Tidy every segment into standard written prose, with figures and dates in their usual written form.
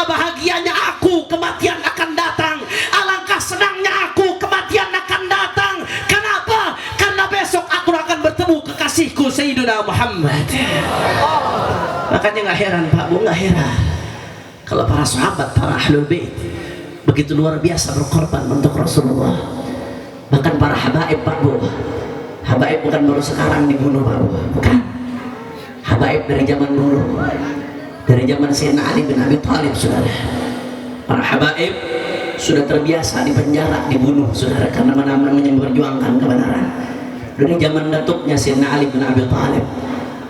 alangkah bahagianya aku, kematian akan datang. Alangkah senangnya aku, kematian akan datang. Kenapa? Karena besok aku akan bertemu kekasihku Sayyidina Muhammad. Makanya nggak heran Pak Bu, nggak heran kalau para sahabat, para ahlul bait begitu luar biasa berkorban untuk Rasulullah. Bahkan para habaib Pak Bu, habaib bukan baru sekarang dibunuh Pak Bu, bukan. Habaib dari zaman dulu, dari zaman Sayyidina Ali bin Abi Thalib, saudara. Para habaib sudah terbiasa di penjara, dibunuh, saudara, karena memperjuangkan kebenaran. Dari zaman datuknya Sayyidina Ali bin Abi Thalib,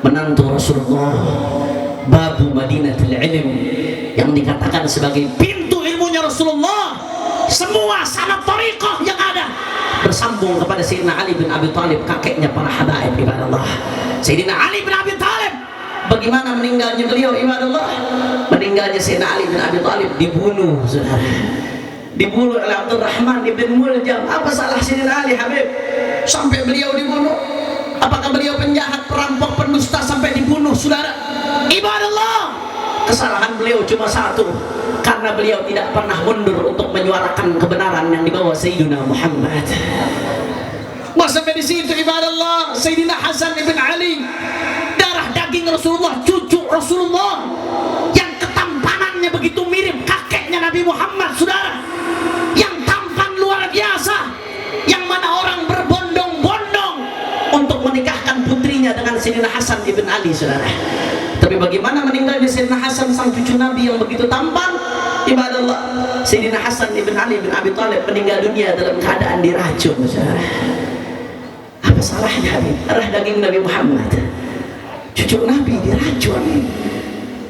menantu Rasulullah, babu Madinatul Ilm, yang dikatakan sebagai pintu ilmunya Rasulullah. Semua sanad thariqah yang ada bersambung kepada Sayyidina Ali bin Abi Thalib, kakeknya para habaib, ibadallah. Sayyidina Ali bin Abi Thalib, bagaimana meninggalnya beliau, ibadallah? Meninggalnya Sayyidina Ali bin Abi Thalib dibunuh, saudara. Dibunuh oleh Abdurrahman ibn Muljam. Apa salah Sayyidina Ali, Habib, sampai beliau dibunuh? Apakah beliau penjahat, perampok, pendusta sampai dibunuh, saudara? Ibadallah, kesalahan beliau cuma satu, karena beliau tidak pernah mundur untuk menyuarakan kebenaran yang dibawa Sayyidina Muhammad. Sampai di situ, ibadallah, Sayyidina Hasan ibn Ali, darah daging Rasulullah, cucu Rasulullah, yang ketampanannya begitu mirip kakeknya Nabi Muhammad, saudara, yang tampan luar biasa, yang mana orang berbondong-bondong untuk menikahkan putrinya dengan Sayyidina Hasan ibn Ali, saudara. Tapi bagaimana meninggalnya Sayyidina Hasan, sang cucu Nabi yang begitu tampan, ibadallah? Sayyidina Hasan ibn Ali bin Abi Thalib meninggal dunia dalam keadaan diracun, saudara. Apa salahnya, Habib? Darah daging Nabi Muhammad, cucu Nabi diracun,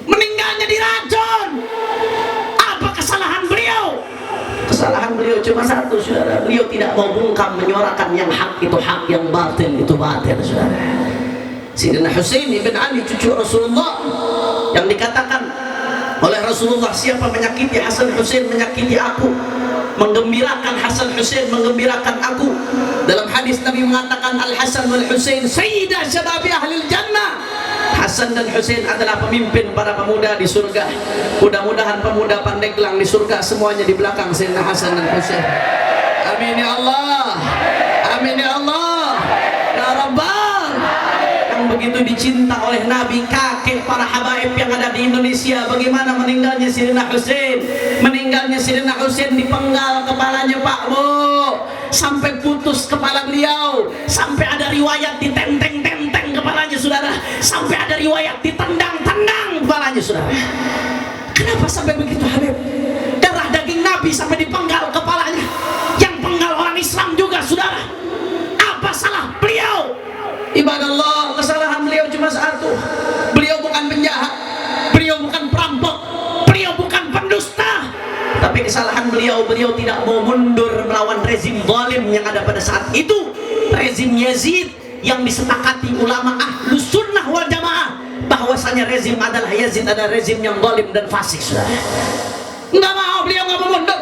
meninggalnya diracun. Apa kesalahan beliau? Kesalahan beliau cuma satu, saudara. Beliau tidak mau bungkam menyuarakan yang hak itu hak, yang batil itu batil, saudara. Sayyidina Husain ibn Ali, cucu Rasulullah, yang dikatakan oleh Rasulullah, siapa menyakiti Hasan Husain menyakiti aku, menggembirakan Hasan Husain menggembirakan aku. Dalam hadis Nabi mengatakan, Al-Hasan wal Husain sayyidah syababi ahlil jannah. Hasan dan Husain adalah pemimpin para pemuda di surga. Mudah-mudahan pemuda Pandeglang di surga semuanya di belakang Sayyidina Hasan dan Husain. Amin ya Allah, amin ya Allah, ya Rabbal. Yang begitu dicinta oleh Nabi, kakek para habaib yang ada di Indonesia. Bagaimana meninggalnya Sayyidina Husain? Meninggalnya Sayyidina Husain dipenggal kepalanya, Pak Bu, sampai putus kepala beliau, sampai ada riwayat ditenteng-tenteng kepalanya, saudara, sampai ada riwayat ditendang-tendang kepalanya, saudara. Kenapa sampai begitu, Habib? Darah daging Nabi sampai dipenggal kepalanya, yang penggal orang Islam juga, saudara. Apa salah beliau? Ibadallah, kesalahan beliau cuma satu. Beliau bukan penjahat, beliau bukan perampok, beliau bukan pendusta. Tapi kesalahan beliau, beliau tidak mau mundur melawan rezim zalim yang ada pada saat itu, rezim Yazid, yang disepakati ulama Ahlus Sunnah wal Jamaah bahwasanya rezim adalah Yazid adalah rezim yang zalim dan fasik, saudara. Nggak mau, beliau nggak mau mundur,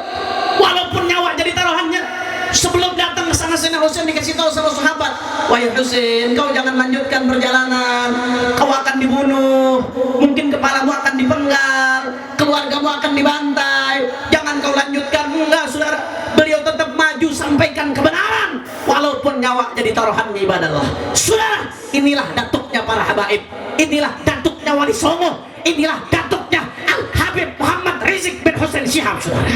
walaupun nyawa jadi taruhannya. Sebelum datang ke sana, Sayyidina Husain dikasih tahu sama sahabat, wahai Husain, kau jangan lanjutkan perjalanan, kau akan dibunuh, mungkin kepalamu akan dipenggal, keluargamu akan dibantai, jangan kau lanjutkan. Enggak, saudara, beliau tetap maju sampaikan kebenaran walaupun nyawa jadi taruhannya, ibadallah. Saudara, inilah datuknya para habaib, inilah datuknya Wali Songo, inilah datuknya Al Habib Muhammad Rizik bin Husain Syihab, saudara.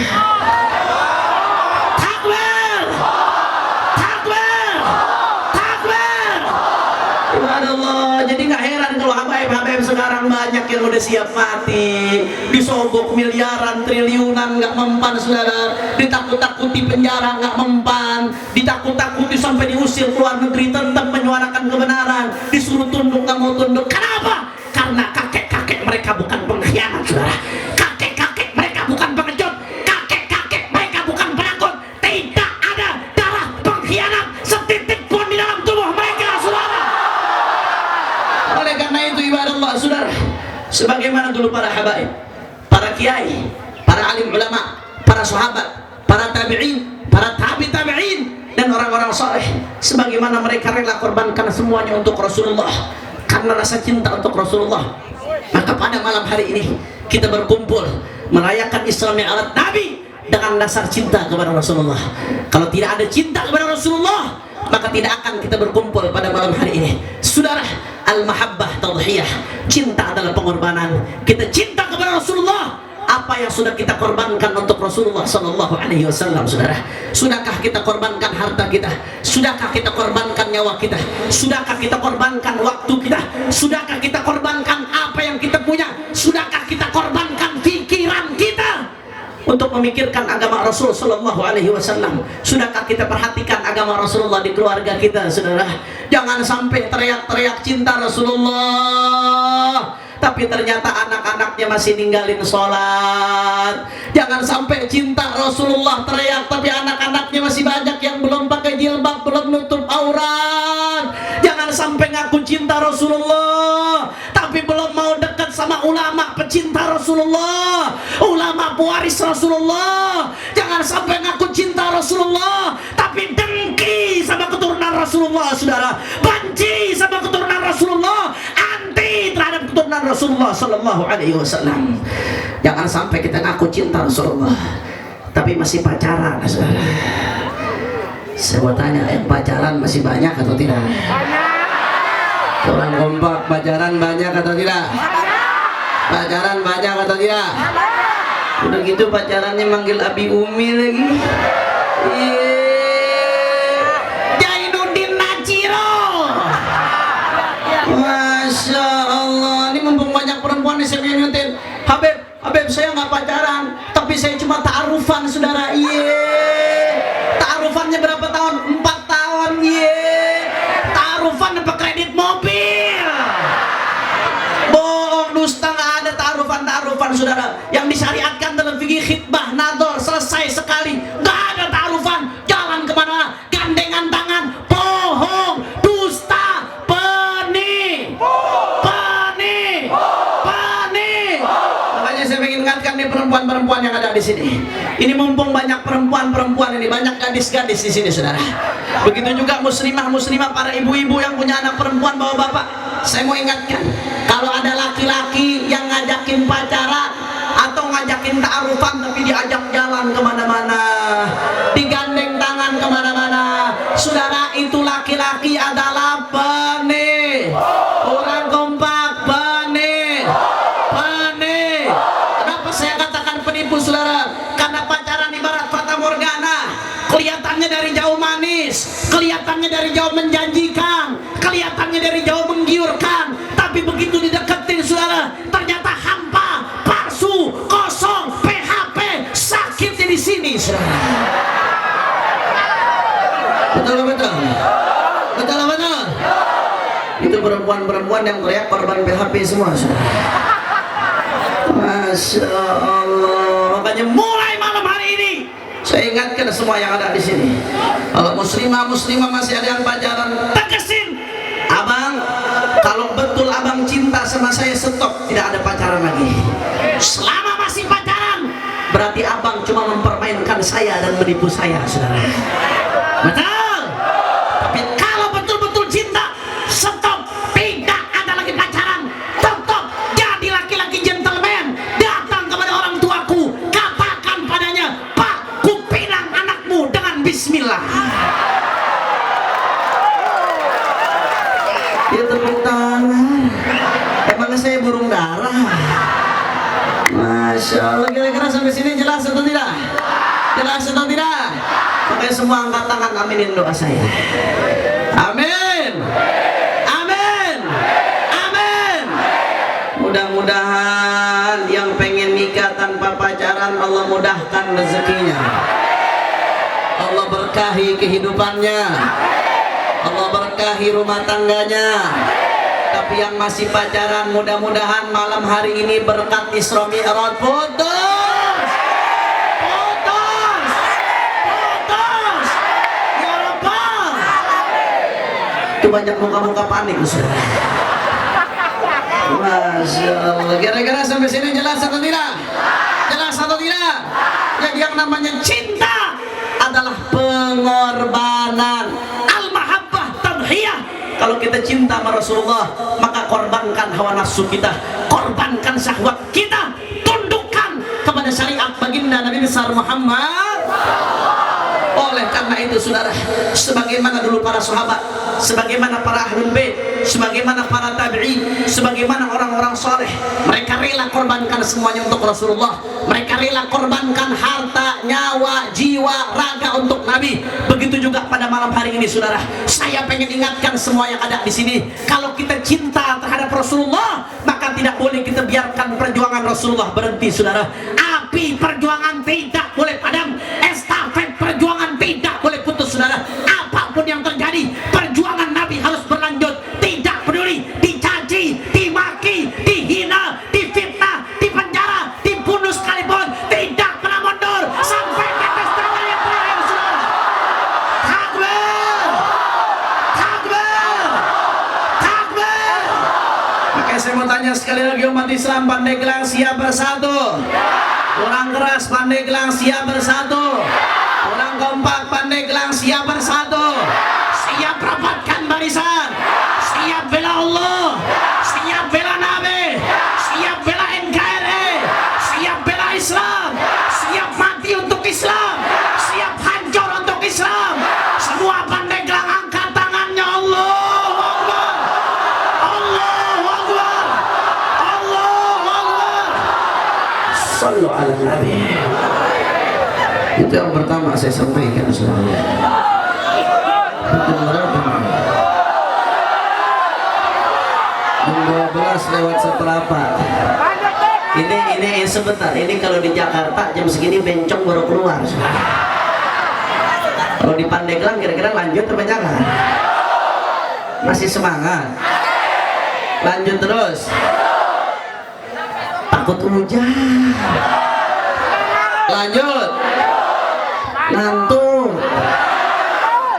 Jadi nggak heran kalau habaib-habaib sekarang banyak yang udah siap mati, disogok miliaran, triliunan nggak mempan, saudara, ditakut-takuti penjara nggak mempan, ditakut-takuti sampai diusir keluar negeri tetap menyuarakan kebenaran, disuruh tunduk nggak mau tunduk. Kenapa? Karena kakek-kakek mereka bukan pengkhianat, saudara. Kakek-kakek mereka bukan pengecut, kakek-kakek mereka bukan penakut. Tidak ada darah pengkhianat setitik pun di dalam tubuh mereka, saudara. Oleh karena itu, ibadallah, saudara, sebagaimana dulu para habaib, para kiai, para alim ulama, para sahabat, para tabi'in, para tabi'in, dan orang-orang saleh, sebagaimana mereka rela korbankan semuanya untuk Rasulullah karena rasa cinta untuk Rasulullah, maka pada malam hari ini kita berkumpul merayakan Isra Mi'raj Nabi dengan dasar cinta kepada Rasulullah. Kalau tidak ada cinta kepada Rasulullah, maka tidak akan kita berkumpul pada malam hari ini. Saudara, al-mahabbah tadhiyah, cinta adalah pengorbanan. Kita cinta kepada Rasulullah, apa yang sudah kita korbankan untuk Rasulullah sallallahu alaihi wasallam. Saudara, sudahkah kita korbankan harta kita? Sudahkah kita korbankan nyawa kita? Sudahkah kita korbankan waktu kita? Sudahkah kita korbankan apa yang kita punya? Sudahkah kita korbankan pikiran kita untuk memikirkan agama Rasul sallallahu alaihi wasallam? Sudahkah kita perhatikan agama Rasulullah di keluarga kita, saudara? Jangan sampai teriak-teriak cinta Rasulullah, tapi ternyata anak-anaknya masih ninggalin sholat. Jangan sampai cinta Rasulullah teriak, tapi anak-anaknya masih banyak yang belum pakai jilbab, belum nutup aurat. Jangan sampai ngaku cinta Rasulullah, tapi belum mau dekat sama ulama pecinta Rasulullah, ulama pewaris Rasulullah. Jangan sampai ngaku cinta Rasulullah, tapi dengki sama keturunan Rasulullah, saudara. Benci sama keturunan Rasulullah, anti terhadap keturunan Rasulullah sallallahu alaihi wasallam. Jangan sampai kita ngaku cinta Rasulullah tapi masih pacaran, saudara. Saya mau tanya, yang pacaran masih banyak atau tidak? Orang kompak, pacaran banyak atau tidak? Pacaran banyak atau tidak? Udah gitu pacarannya manggil Abi Umi lagi. Jainuddin Najiro. Masya Allah, ini mumpung banyak perempuan di sini ngingetin, Habib saya nggak pacaran, tapi saya cuma ta'arufan, saudara. Ta'arufannya berapa tahun? 4 tahun. Ta'arufan apa kredit mobil? Bohong, dusta, nggak ada ta'arufan, saudara. Yang disyariatkan dalam fikih khitbah nador, selesai sekali, nggak ada ta'arufan. Jalan kemana? Gandengan tangan. Bohong, dusta, peni. Makanya saya ingin ingatkan nih perempuan-perempuan yang ada di sini. Ini mumpung banyak perempuan-perempuan ini, banyak gadis-gadis di sini, saudara. Begitu juga muslimah-muslimah, para ibu-ibu yang punya anak perempuan, bapak-bapak. Saya mau ingatkan, kalau ada laki-laki yang ngajakin pacaran atau ngajakin ta'arufan tapi diajak jalan kemana-mana, digandeng tangan kemana-mana, saudara, itu laki-laki adalah peni. Orang kompak, peni. Kenapa saya katakan penipu, saudara? Karena pacaran ibarat fata morgana. Kelihatannya dari jauh manis, kelihatannya dari jauh menjanjikan, kelihatannya dari jauh menggiurkan, tapi begitu dideketin, saudara, ternyata hampa, palsu, kosong, PHP, sakitnya di sini, saudara. Betul. Itu perempuan-perempuan yang teriak korban PHP semua, saudara. Masya Allah. Makanya mulai malam hari ini saya ingatkan semua yang ada di sini, kalau muslimah masih ada yang pacaran, tegasin, abang, kalau betul abang cinta sama saya, stop, tidak ada pacaran lagi. Selama masih pacaran, berarti abang cuma mempermainkan saya dan menipu saya, saudara. Betul. Tapi kalau betul-betul cinta, stop, tidak ada lagi pacaran. Stop, jadi laki-laki gentleman, datang kepada orang tuaku, katakan padanya, Pak, kupinang anakmu dengan bismillah. Ya, tepuk tangan. Emangnya saya burung darah? Masya Allah. Kira-kira sampai sini jelas atau tidak? Jelas atau tidak? Makanya semua angkat tangan, aminin doa saya. Amin. Mudah-mudahan yang pengen nikah tanpa pacaran, Allah mudahkan rezekinya, Allah berkahi kehidupannya, Allah berkahi rumah tangganya. Tapi yang masih pacaran, mudah-mudahan malam hari ini berkat Isra Mi'raj putus. Ya Rabbal. Itu banyak muka-muka panik, saudara. Masya Allah. Kira-kira sampai sini jelas atau tidak? Jelas atau tidak? Jadi yang namanya cinta adalah pengorbanan. Al-mahabbah tadhiyah. Kalau kita cinta sama Rasulullah, maka korbankan hawa nafsu kita, korbankan syahwat kita, tundukkan kepada syariat baginda Nabi besar Muhammad. Oleh karena itu saudara, sebagaimana dulu para sahabat, sebagaimana para ahlul bait, sebagaimana para tabi'in, sebagaimana orang-orang soleh, mereka rela korbankan semuanya untuk Rasulullah. Mereka rela korbankan harta, nyawa, jiwa, raga untuk Nabi. Begitu juga pada malam hari ini saudara, saya pengen ingatkan semua yang ada di sini, kalau kita cinta terhadap Rasulullah, maka tidak boleh kita biarkan perjuangan Rasulullah berhenti saudara. Api perjuangan tidak boleh padam, estafet perjuangan tidak boleh putus saudara. Apapun yang terjadi, perjuangan Nabi harus berlanjut. Tidak peduli dicaci, dimaki, dihina, difitnah, dipenjara, dibunuh sekalipun, tidak pernah mundur sampai tetes darah yang terakhir saudara. Takbir, takbir, takbir. Oke, saya mau tanya sekali lagi umat Islam, pandai gelang siap bersatu. Kurang keras, pandai gelang siap bersatu. Kurang kompak, pandai gelang siap bersatu. Siap rapatkan barisan. Siap bela Allah. Siap bela Nabi. Siap bela NKRI. Siap bela Islam. Siap mati untuk Islam. Siap hancur untuk Islam. Semua pandai gelang angkat tangannya. Allahu Akbar. Allahu Akbar. Allahu Akbar. Sallu ala Nabi. Itu yang pertama saya sampaikan saudara. Jam 12 lewat seperempat. Ini sebentar. Ini kalau di Jakarta jam segini bencong baru keluar. Kalau di Pandeglang kira-kira lanjut apa jangan? Masih semangat? Lanjut terus. Takut hujan. Lanjut. Ngantuk.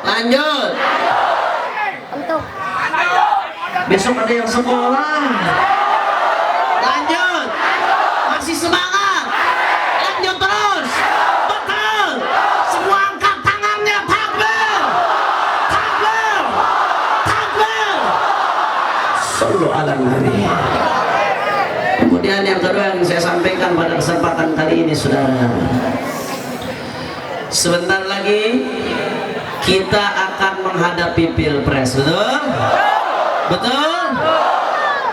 Lanjut. Besok ada yang sekolah. Lanjut. Masih semangat. Lanjut terus. Betul. Semua angkat tangannya. Takbir. Takbir. Takbir. Sallu ala Nabi. Kemudian yang kedua yang saya sampaikan pada kesempatan kali ini saudara, sebentar lagi kita akan menghadapi Pilpres, betul? Betul?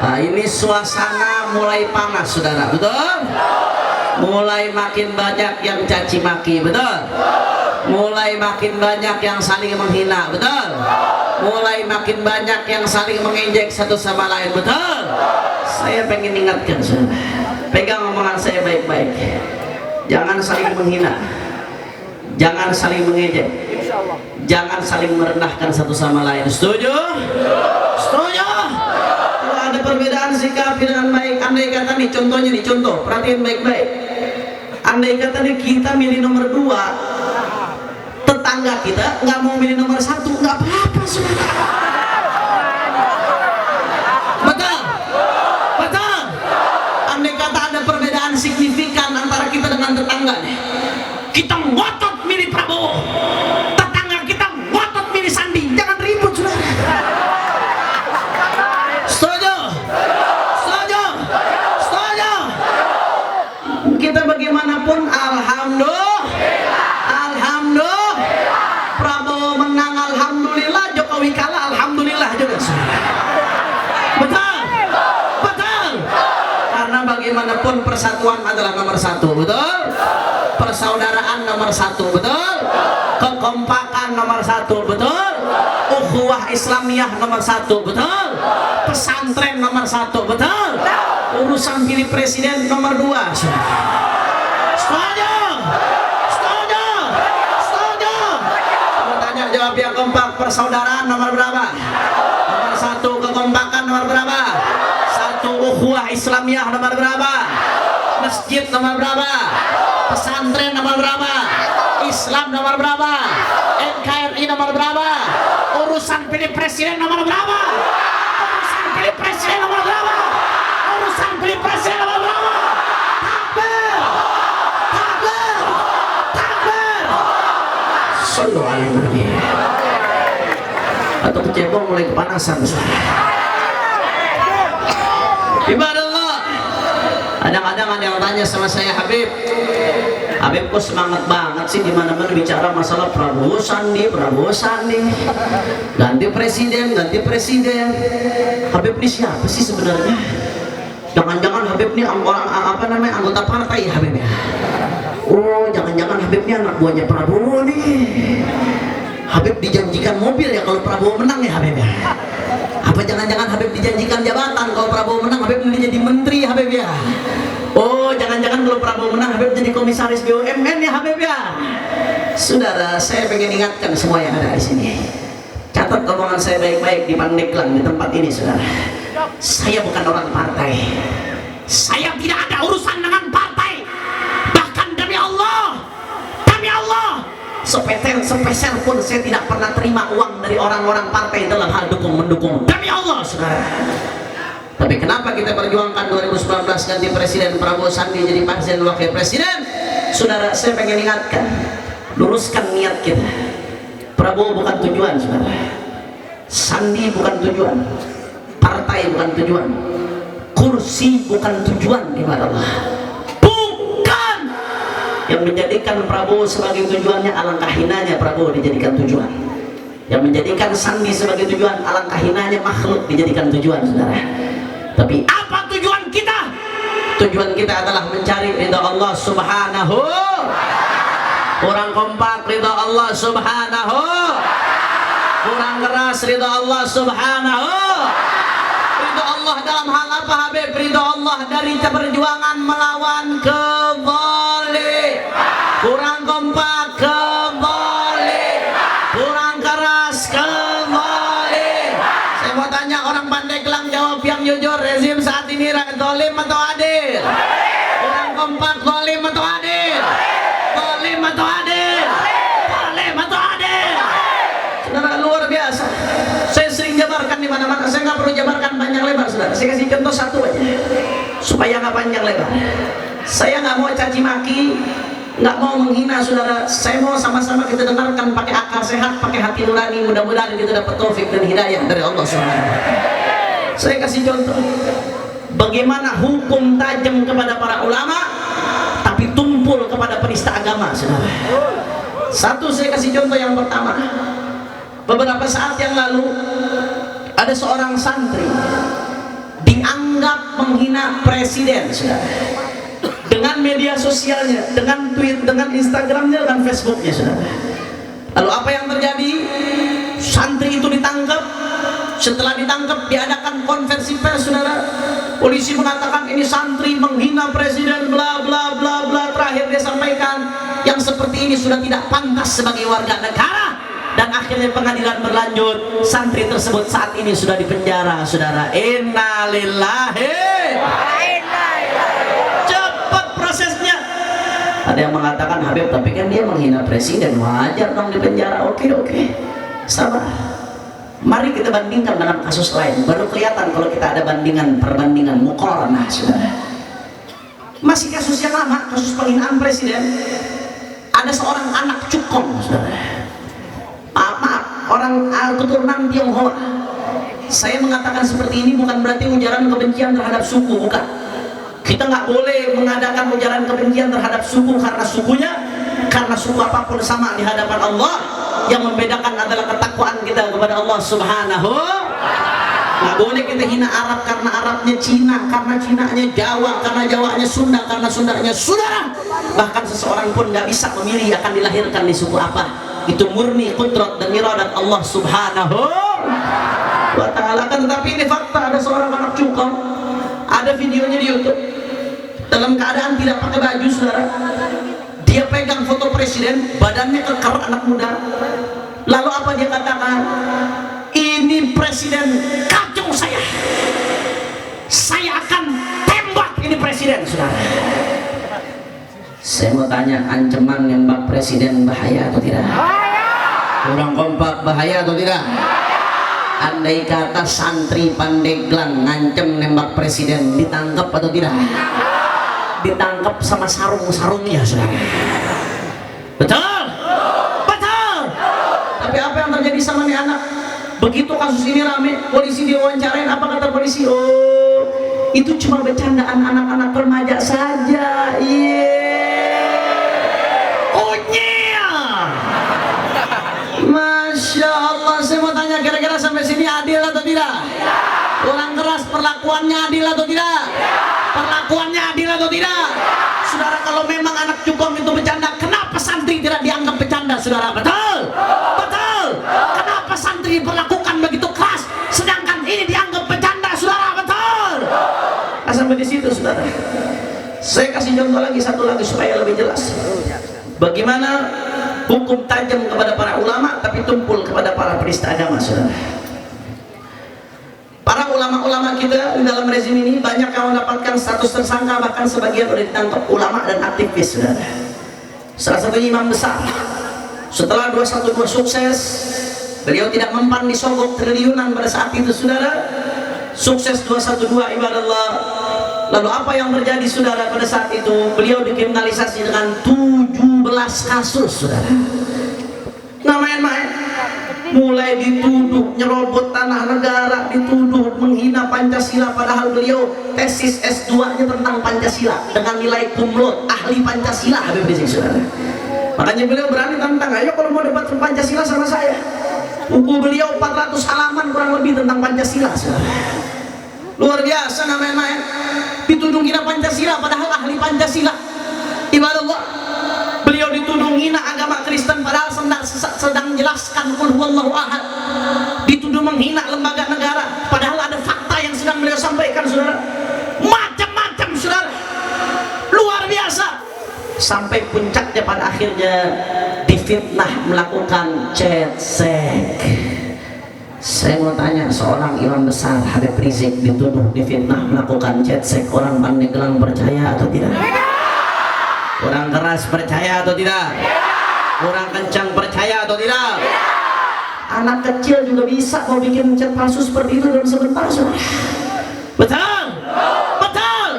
Nah, ini suasana mulai panas, saudara, betul? Mulai makin banyak yang caci maki, betul? Mulai makin banyak yang saling menghina, betul? Mulai makin banyak yang saling mengejek satu sama lain, betul? Saya pengen ingatkan, saudara, pegang omongan saya baik-baik. Jangan saling menghina. Jangan saling mengejek, jangan saling merendahkan satu sama lain. Setuju? Setuju? Kalau ada perbedaan sikap dengan baik, andai kata nih contohnya nih, contoh, perhatiin baik-baik. Andai kata nih kita milih nomor 2, tetangga kita nggak mau milih nomor 1, nggak apa-apa saudara. Betul? Betul? Andai kata ada perbedaan signifikan antara kita dengan tetangga nih, kita ngotot milih Prabowo, tetangga kita ngotot milih Sandi, jangan ribut saudara. Setuju? Setuju? Setuju? Kita bagaimanapun alhamdulillah, alhamdulillah, Prabowo menang alhamdulillah, Jokowi kalah alhamdulillah juga saudara. Betul? Betul? Karena bagaimanapun persatuan adalah nomor 1, betul? Persaudaraan nomor 1, betul? Kekompakan nomor 1, betul? Ukhuwah Islamiyah nomor 1, betul? Pesantren nomor 1, betul? Urusan pilih presiden nomor 2. Setuju? Setuju? Setuju? Mau tanya jawab yang kompak. Persaudaraan nomor berapa? Nomor 1. Kekompakan nomor berapa? 1. Ukhuwah Islamiyah nomor berapa? Masjid nomor berapa? Pesantren nomor berapa? Islam nomor berapa? NKRI nomor berapa? Urusan pilih presiden nomor berapa? Urusan pilih presiden nomor berapa? Urusan pilih presiden nomor berapa? Takbir! Takbir! Takbir! Sallu ala Nabi. Atau kecebong mulai kepanasan. Ibadah Allah. Kadang-kadang ada yang tanya sama saya, Habib kok semangat banget sih di mana-mana bicara masalah Prabowo Sandi, ganti presiden. Habib ini siapa sih sebenarnya? Jangan-jangan Habib ini anggota partai Habib ya? Oh, jangan-jangan Habib ini anak buahnya Prabowo nih. Habib dijanjikan mobil ya kalau Prabowo menang ya Habib ya? Apa jangan-jangan Habib dijanjikan jabatan kalau Prabowo menang Habib ini jadi menteri Habib ya? Oh, jangan-jangan kalau Prabowo menang Habib jadi komisaris BUMN ya Habib ya? Saudara, saya pengen ingatkan semua yang ada di sini. Catat omongan saya baik-baik di Pandeglang di tempat ini, saudara. Saya bukan orang partai. Saya tidak ada urusan dengan partai. Bahkan demi Allah, sepeser pun saya tidak pernah terima uang dari orang-orang partai dalam hal dukung-mendukung. Demi Allah, saudara. Tapi kenapa kita perjuangkan 2019 ganti presiden Prabowo Sandi jadi presiden wakil presiden? Saudara, saya pengen ingatkan, luruskan niat kita. Prabowo bukan tujuan, saudara. Sandi bukan tujuan. Partai bukan tujuan. Kursi bukan tujuan di mata Allah. Bukan. Yang menjadikan Prabowo sebagai tujuannya, alangkah hinanya Prabowo dijadikan tujuan. Yang menjadikan Sandi sebagai tujuan, alangkah hinanya makhluk dijadikan tujuan, saudara. Tapi apa tujuan kita? Tujuan kita adalah mencari ridha Allah Subhanahu. Kurang kompak, ridha Allah Subhanahu. Kurang keras, ridha Allah Subhanahu. Ridha Allah dalam hal apa Habib? Ridha Allah dari perjuangan melawan kebolehan. Kurang kompak, kebolehan. Kurang keras, kebolehan. Saya mau tanya orang Pandeglang, jawab yang jujur. Rezim saat ini zalim atau adil? Kurang kompak, zalim atau adil? Zalim atau adil? Zalim atau adil? Saudara, luar biasa. Saya sering jabarkan di mana-mana. Saya nggak perlu jabarkan panjang lebar, saudara. Saya kasih contoh satu aja supaya nggak panjang lebar. Saya nggak mau caci maki, nggak mau menghina, saudara. Saya mau sama-sama kita dengarkan pakai akal sehat, pakai hati nurani. Mudah-mudahan kita dapat taufik dan hidayah dari Allah Subhanahu. Saya kasih contoh bagaimana hukum tajam kepada para ulama tapi tumpul kepada penista agama, saudara. Satu, saya kasih contoh yang pertama. Beberapa saat yang lalu ada seorang santri dianggap menghina presiden, saudara, dengan media sosialnya, dengan tweet, dengan Instagramnya, dengan Facebooknya, saudara. Lalu apa yang terjadi? Santri itu ditangkap. Setelah ditangkap diadakan konversi pers, saudara. Polisi mengatakan ini santri menghina presiden, bla bla bla bla. Terakhir dia sampaikan yang seperti ini sudah tidak pantas sebagai warga negara. Dan akhirnya pengadilan berlanjut, santri tersebut saat ini sudah dipenjara, saudara. Innalillahi. Cepat prosesnya. Ada yang mengatakan, Habib, tapi kan dia menghina presiden, wajar dong dipenjara. Oke, sabar. Mari kita bandingkan dengan kasus lain. Baru kelihatan kalau kita ada perbandingan muqaranah, saudara. Masih kasus yang lama, kasus penghinaan presiden. Ada seorang anak cukong, saudara. Maaf, orang keturunan Tionghoa. Saya mengatakan seperti ini bukan berarti ujaran kebencian terhadap suku, bukan. Kita nggak boleh mengadakan ujaran kebencian terhadap suku karena sukunya, karena suku apapun sama di hadapan Allah. Yang membedakan adalah ketakwaan kita kepada Allah Subhanahu. Nggak boleh kita hina Arab karena Arabnya Cina, karena Cinanya Jawa, karena Jawanya Sunda, karena Sundanya saudara. Bahkan seseorang pun nggak bisa memilih akan dilahirkan di suku apa. Itu murni kudrat dan iradat Allah Subhanahu wa ta'ala. Kan tapi ini fakta, ada seorang anak cukong, ada videonya di YouTube, dalam keadaan tidak pakai baju, saudara. Dia pegang foto presiden, badannya keker, anak muda. Lalu apa dia katakan? Ini presiden kacung saya akan tembak ini presiden, saudara. Saya mau tanya, ancaman nembak presiden bahaya atau tidak? Kurang kompak, bahaya atau tidak? Andai kata santri Pandeglang ngancem nembak presiden, ditangkap atau tidak? Ditangkap sama sarung-sarungnya, saudara. Betul? Tapi apa yang terjadi sama nih anak? Begitu kasus ini rame, polisi diwawancarain, apa kata polisi? Oh, Itu cuma bercandaan anak-anak remaja saja. Masya Allah. Saya mau tanya, kira-kira sampai sini adil atau tidak? Orang keras perlakuannya adil atau tidak? Perlakuannya adil atau tidak? Saudara, kalau memang anak cukong itu bercanda, kenapa santri tidak dianggap bercanda, saudara? Betul? Betul? Kenapa santri diperlakukan begitu keras, sedangkan ini dianggap bercanda, saudara? Betul? Nah, sampai di situ, saudara. Saya kasih contoh lagi, satu lagi supaya lebih jelas. Bagaimana hukum tajam kepada para ulama, tapi tumpul kepada para penista agama, saudara. Para ulama-ulama kita di dalam rezim ini banyak yang mendapatkan status tersangka, bahkan sebagian sudah ditangkap ulama dan aktivis, saudara. Salah satunya imam besar. Setelah 212 sukses, beliau tidak mempan disogok triliunan pada saat itu, saudara. Sukses 212, ibadallah. Lalu apa yang terjadi, saudara, pada saat itu? Beliau dikriminalisasi dengan 17 kasus, saudara. Nggak main-main. Mulai dituduh nyerobot tanah negara, dituduh menghina Pancasila, padahal beliau tesis S2-nya tentang Pancasila dengan nilai cum laude, ahli Pancasila, Habib Rizik, saudara. Makanya beliau berani tantang, ayo kalau mau debat tentang Pancasila sama saya. Buku beliau 400 halaman kurang lebih tentang Pancasila, saudara. Luar biasa, nggak main-main. Dituduh hina Pancasila padahal ahli Pancasila. Ibadallah. Beliau dituduh hina agama Kristen padahal sedang menjelaskan qul huwallahu ahad. Dituduh menghina lembaga negara padahal ada fakta yang sedang beliau sampaikan, saudara. Macam-macam, saudara. Luar biasa. Sampai puncaknya pada akhirnya difitnah melakukan cetsek. Saya mau tanya, seorang imam besar Habib Rizik dituduh difitnah melakukan cetsek, orang Pandeglang percaya atau tidak? Orang keras percaya atau tidak? Orang kencang percaya atau tidak? Anak kecil juga bisa mau bikin cat palsu seperti itu dalam sebentar, saudara. Betul? Betul?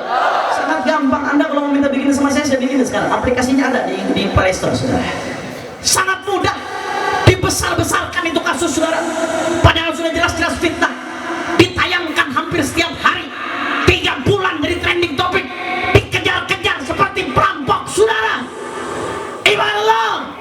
Sangat gampang. Anda kalau mau minta bikin sama saya bikin sekarang. Aplikasinya ada di Play Store, saudara. Sangat mudah. Dibesar-besarkan itu kasus, saudara. Padahal sudah jelas-jelas fitnah. Ditayangkan hampir setiap hari. 3 bulan jadi trending topik. Dikejar-kejar seperti perampok, saudara. Ibadallah.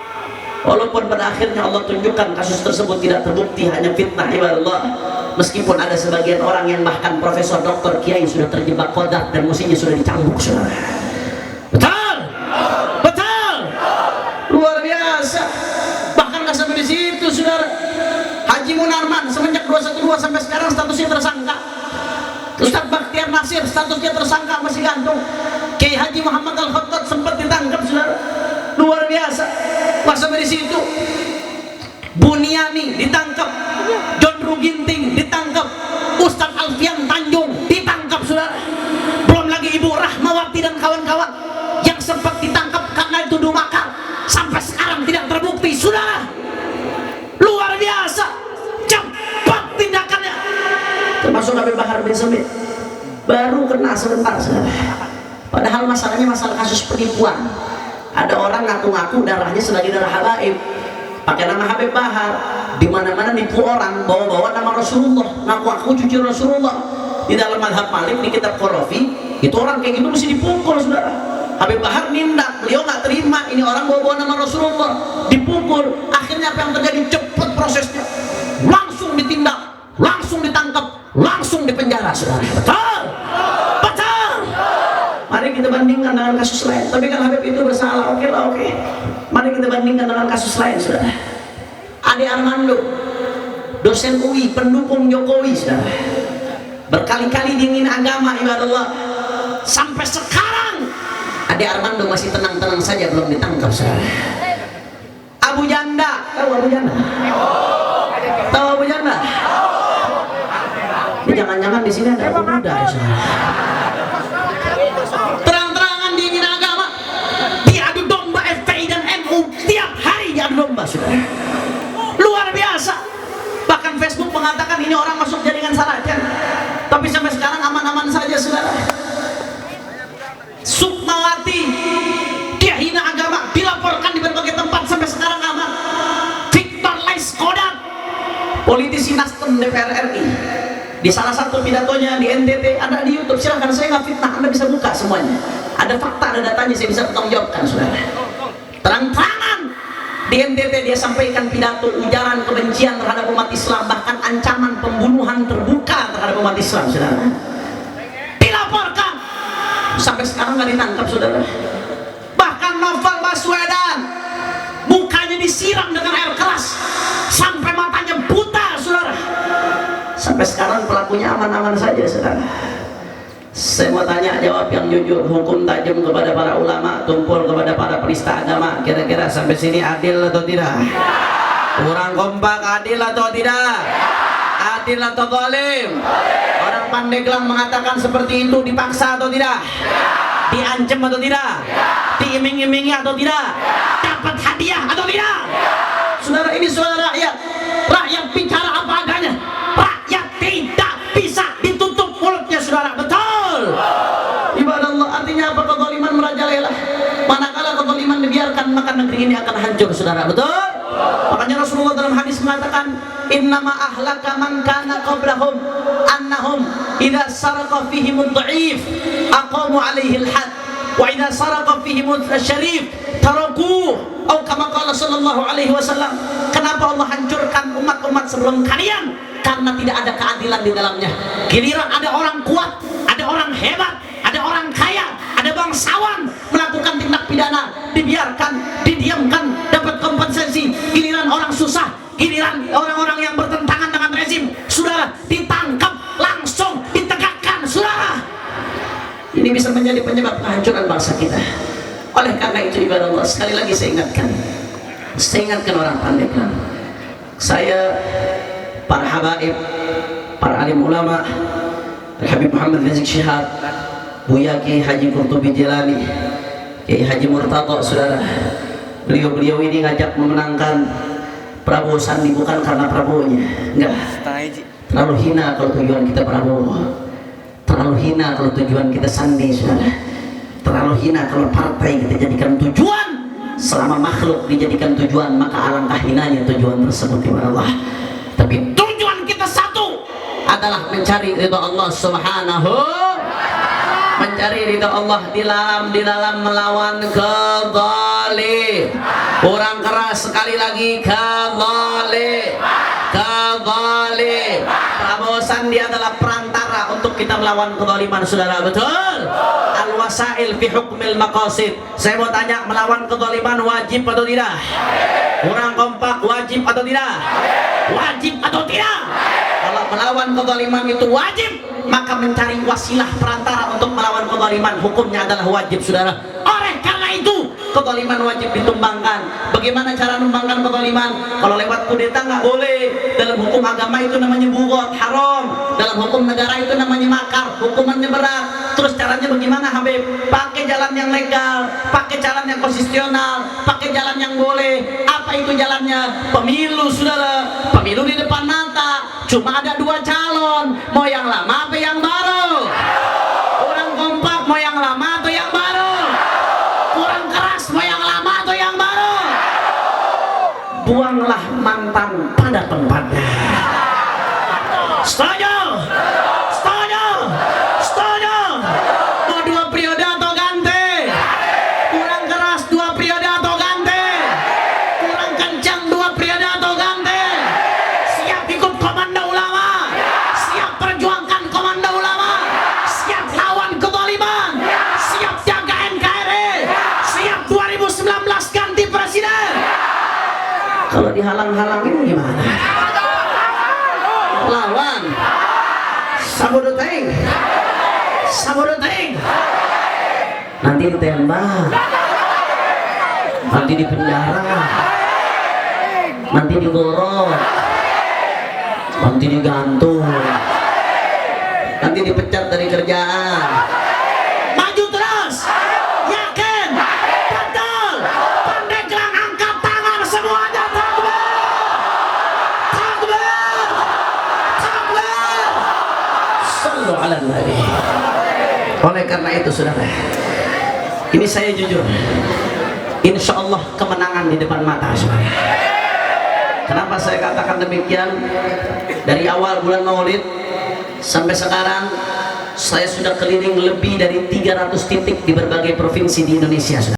Walaupun pada akhirnya Allah tunjukkan kasus tersebut tidak terbukti, hanya fitnah, ibadallah. Meskipun ada sebagian orang yang bahkan profesor, doktor, kiai sudah terjebak qadar dan musinya sudah dicambuk, saudara. Betul? Betul? Luar biasa. Bahkan nggak sampai di situ, saudara. Haji Munarman semenjak 212 sampai sekarang statusnya tersangka. Ustaz Bakhtiar Nasir statusnya tersangka, masih gantung. Kiai Haji Muhammad Al-Khattab sempat ditangkap, saudara. Luar biasa. Pas sampai di situ, Buniani ditangkap, John Ruginting ditangkap, Ustaz Alfian Tanjung ditangkap, saudara. Belum lagi Ibu Rahmawati dan kawan-kawan yang sempat ditangkap karena dituduh makar, sampai sekarang tidak terbukti, saudara. Luar biasa. Cepat tindakannya. Termasuk Habib Bahar bin Smith baru kena sebentar, saudara. Padahal masalahnya masalah kasus penipuan. Ada orang ngaku-ngaku darahnya selagi darah Habaib, pakai nama Habib Bahar, di mana-mana nipu orang, bawa-bawa nama Rasulullah, ngaku-ngaku cucu Rasulullah. Di dalam madhab Malik di kitab Qarafi, itu orang kayak gitu mesti dipukul, saudara. Habib Bahar nindak, beliau nggak terima ini orang bawa-bawa nama Rasulullah, dipukul. Akhirnya apa yang terjadi? Cepat prosesnya, langsung ditindak, langsung ditangkap, langsung dipenjara, saudara. Betul? Betul? Mari kita bandingkan dengan kasus lain. Tapi kan Habib itu bersalah, oke lah, oke. Mari kita bandingkan dengan kasus lain, saudara. Ade Armando, dosen UI, pendukung Jokowi, saudara. Berkali-kali dingin agama, ibadallah. Sampai sekarang Ade Armando masih tenang-tenang saja, belum ditangkap, saudara. Abu Janda, tahu Abu Janda? Tahu Abu Janda? Ini jangan-jangan di sini ada Abu Muda, saudara. Terang-terangan dingin agama, diadu domba FPI dan NU, tiap hari diadu domba, saudara. Luar biasa. Bahkan Facebook mengatakan ini orang masuk jaringan Saracen, tapi sampai sekarang aman-aman saja, saudara. Sukmawati, dia hina agama, dilaporkan di berbagai tempat, sampai sekarang aman. Victor Laiskodat, politisi Nasdem DPR RI, Di salah satu pidatonya di NTT, ada di YouTube, silahkan, saya nggak fitnah, Anda bisa buka semuanya. Ada fakta, ada datanya, saya bisa bertanggung jawabkan, saudara. Terang-terangan di NTT dia sampaikan pidato ujaran kebencian terhadap umat Islam, bahkan ancaman pembunuhan terbuka terhadap umat Islam, saudara. Dilaporkan, sampai sekarang nggak ditangkap, saudara. Bahkan Novel Baswedan mukanya disiram dengan air keras sampai matanya buta, saudara. Sampai sekarang pelakunya aman-aman saja, saudara. Saya mau tanya, jawab yang jujur. Hukum tajam kepada para ulama, tumpul kepada para penista agama. Kira-kira sampai sini adil atau tidak? Kurang kompak, adil atau tidak? Adil atau zalim? Orang Pandeglang mengatakan seperti itu, dipaksa atau tidak? Diancam atau tidak? Diiming-imingi atau tidak? Dapat hadiah atau tidak? Saudara, ini suara rakyat. Rakyat bicara apa adanya. Rakyat tidak bisa ditutup mulutnya, saudara. Betul. Ibadah Allah, artinya apa? Kezaliman merajalela. Manakala kezaliman dibiarkan, maka negeri ini akan hancur, saudara. Betul. Makanya Rasulullah dalam hadis mengatakan, innama ahlaka man kana qablahum annahum idza saraqa fihim ad-dha'if aqamu alaihi al-had wa idza saraqa fihim asy-syarif tarakuh, atau kama qala sallallahu alaihi wasallam. Kenapa Allah hancurkan umat-umat sebelum kalian? Karena tidak ada keadilan di dalamnya. Giliran ada orang kuat, ada orang hebat, ada orang kaya, ada bangsawan melakukan tindak pidana, dibiarkan, didiamkan, dapat kompensasi. Giliran orang susah, giliran orang-orang yang bertentangan dengan rezim, saudara, ditangkap, langsung ditegakkan, saudara. Ini bisa menjadi penyebab kehancuran bangsa kita. Oleh karena itu, ibadah Allah, sekali lagi saya ingatkan orang Pandeglang, saya, para habaib, para alim ulama, Habib Muhammad Rizik Syihab, Buya Kiai Haji Qurtubi Jilani, Kiai Haji Murtado, saudara. Beliau-beliau ini ngajak memenangkan Prabowo Sandi bukan karena Prabowo-nya, enggak. Terlalu hina kalau tujuan kita Prabowo, terlalu hina kalau tujuan kita Sandi, saudara. Terlalu hina kalau partai kita jadikan tujuan. Selama makhluk dijadikan tujuan, maka alangkah hinanya tujuan tersebut, ya Allah. Tapi tujuan kita satu adalah mencari ridha Allah Subhanahu, mencari ridha Allah di dalam melawan kedzalim. Kurang keras sekali lagi, kedzalim. Prabowo Sandi adalah perantara untuk kita melawan kezaliman, saudara. Betul. Al-wasail fi hukmil maqasid. Saya mau tanya, melawan kezaliman wajib atau tidak? Kurang kompak, wajib atau tidak? Wajib atau tidak? Kalau melawan kezaliman itu wajib, maka mencari wasilah perantara untuk melawan kezaliman hukumnya adalah wajib, saudara. Oleh karena itu, kezaliman wajib ditumbangkan. Bagaimana cara menumbangkan kezaliman? Kalau lewat kudeta nggak boleh. Dalam hukum agama itu namanya bughot, haram. Dalam hukum negara itu namanya makar, hukumannya berat. Terus caranya bagaimana, Habib? Pakai jalan yang legal, pakai jalan yang konstitusional, pakai jalan yang boleh. Apa itu jalannya? Pemilu, saudara. Pemilu di depan mata. Cuma ada dua calon, mau yang lama apa yang baru? Kurang kompak, mau yang lama atau yang baru? Kurang keras, mau yang lama atau yang baru? Buanglah mantan pada tempatnya. Setuju? Setuju? Setuju? Mau 2 periode atau ganti? Kurang keras 2 periode atau ganti? Kurang kencang 2 periode atau ganti? Siap ikut komando ulama? Siap perjuangkan komando ulama? Siap lawan kezaliman? Siap jaga NKRI? Siap 2019 ganti presiden? Kalau dihalang-halangin gimana? Lawan. Sabodoteng. Nanti ditembak, nanti dipenjara, nanti digorok, nanti digantung, nanti dipecat dari kerjaan. Maju terus, yakin, betul. Pandeglang, angkat tangan semuanya. Sallu ala Nabi. Oleh karena itu, saudara, ini saya jujur, insya Allah kemenangan di depan mata, saudara. Kenapa saya katakan demikian? Dari awal bulan Maulid Sampai sekarang saya sudah keliling lebih dari 300 titik di berbagai provinsi di Indonesia.